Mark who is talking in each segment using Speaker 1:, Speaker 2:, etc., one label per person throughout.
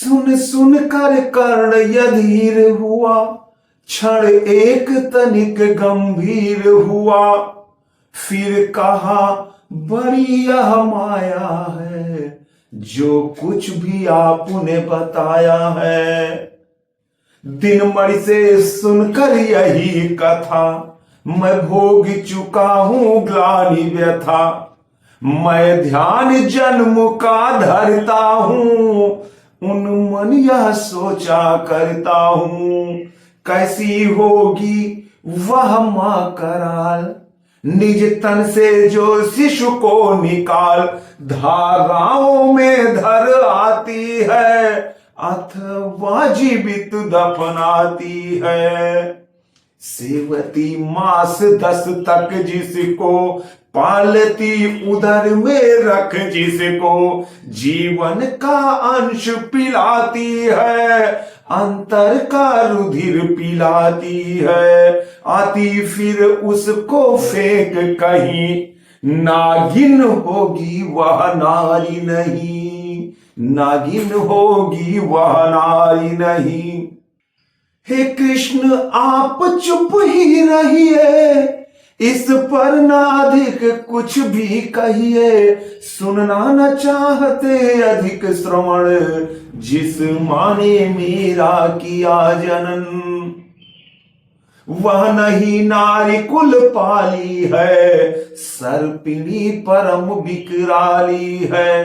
Speaker 1: सुन सुन कर कर्ण यधीर हुआ, क्षण एक तनिक गंभीर हुआ। फिर कहा बड़ी यह माया है, जो कुछ भी आपने बताया है। दिन मणि से सुनकर यही कथा, मैं भोग चुका हूं ग्लानि व्यथा। मैं ध्यान जन्म का धरता हूं, उन मन यह सोचा करता हूं। कैसी होगी वह मां कराल, निज तन से जो शिशु को निकाल। धाराओं में धर आती है, अथवा जीवित दफनाती है। सेवती मास 10 तक जिसको, पालती उदर में रख जिसको। जीवन का अंश पिलाती है, अंतर का रुधिर पिलाती है। आती फिर उसको फेंक कहीं, नागिन होगी वह नारी नहीं, नागिन होगी वह नारी नहीं। हे कृष्ण आप चुप ही रहिए, इस पर ना अधिक कुछ भी कहिए। सुनना न चाहते अधिक श्रवण, जिस माने मेरा किया जनन। वह नहीं नारी कुल पाली है, सर्पिणी परम विकराली है।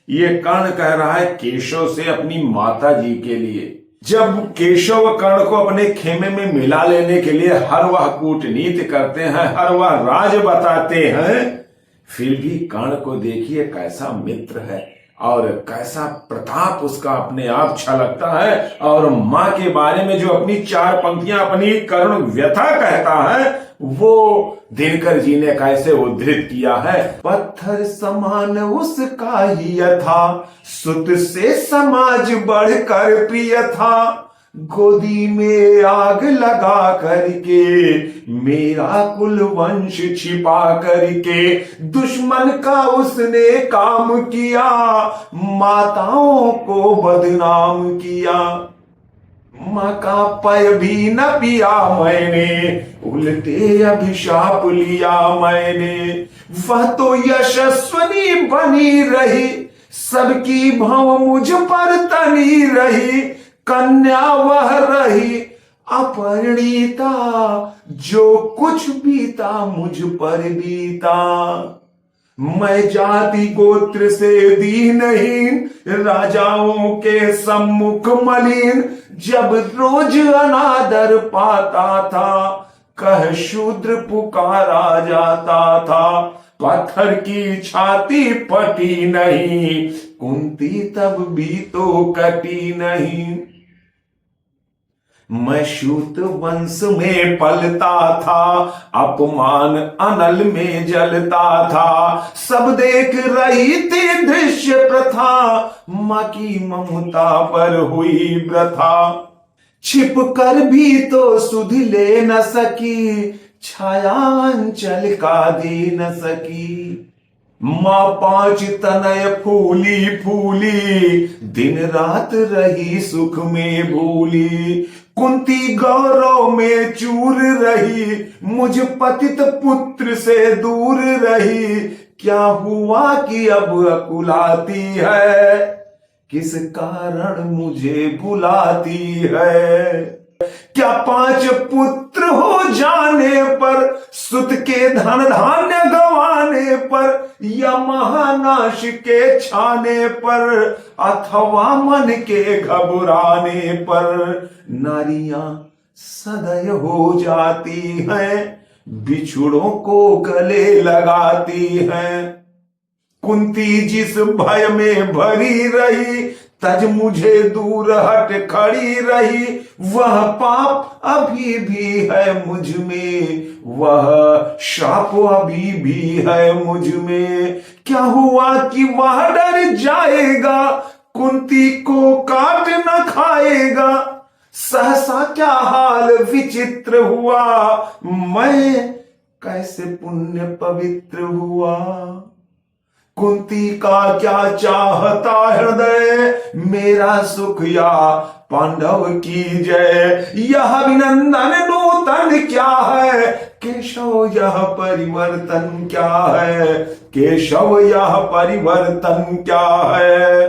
Speaker 1: ये कर्ण कह रहा है केशव से अपनी माता जी के लिए। जब केशव कर्ण को अपने खेमे में मिला लेने के लिए हर वह कूटनीति करते हैं, हर वह राज बताते हैं, फिर भी कर्ण को देखिए कैसा मित्र है और कैसा प्रताप उसका अपने आप छलकता है। और मां के बारे में जो अपनी 4 पंक्तियां अपनी करुण व्यथा कहता है, वो दिनकर जी ने कैसे उद्धृत किया है। पत्थर समान उसका ही था, सुत से समाज बढ़कर प्रिय था। गोदी में आग लगा करके, मेरा कुल वंश छिपा करके। दुश्मन का उसने काम किया, माताओं को बदनाम किया। मां का पय भी न पिया मैंने, उल्टे अभिशाप लिया मैंने। वह तो यशस्वनी बनी रही, सबकी भव मुझ पर तनी रही। कन्या वह रही अपरिणीता, जो कुछ बीता मुझ पर बीता। मैं जाति गोत्र से दीनहीन, राजाओं के सम्मुख मलिन। जब रोज अनादर पाता था, कह शूद्र पुकारा जाता था। पत्थर की छाती फटी नहीं, कुंती तब भी तो कटी नहीं। मैं शूत वंश में पलता था, अपमान अनल में जलता था। सब देख रही थी दृश्य प्रथा, मां की ममता पर हुई व्रथा। छिप कर भी तो सुध ले न सकी, छाया अंचल का दे न सकी। मां 5 तनय फूली फूली, दिन रात रही सुख में भूली। कुंती गौरव में चूर रही, मुझ पतित पुत्र से दूर रही। क्या हुआ कि अब अकुलाती है, किस कारण मुझे बुलाती है। क्या 5 पुत्र हो जाने पर, सुत के धन धान्य गंवाने पर, या महानाश के छाने पर, अथवा मन के घबराने पर। नारियां सदय हो जाती हैं, बिछुड़ों को गले लगाती हैं। कुंती जिस भय में भरी रही, तज मुझे दूर हट खड़ी रही। वह पाप अभी भी है मुझ में, वह शाप अभी भी है मुझ में। क्या हुआ कि वह डर जाएगा, कुंती को काट न खाएगा। सहसा क्या हाल विचित्र हुआ, मैं कैसे पुण्य पवित्र हुआ। कुंती का क्या चाहता हृदय, मेरा सुख या पांडव की जय। यह अभिनंदन नूतन क्या है, केशव यह परिवर्तन क्या है, केशव यह परिवर्तन क्या है।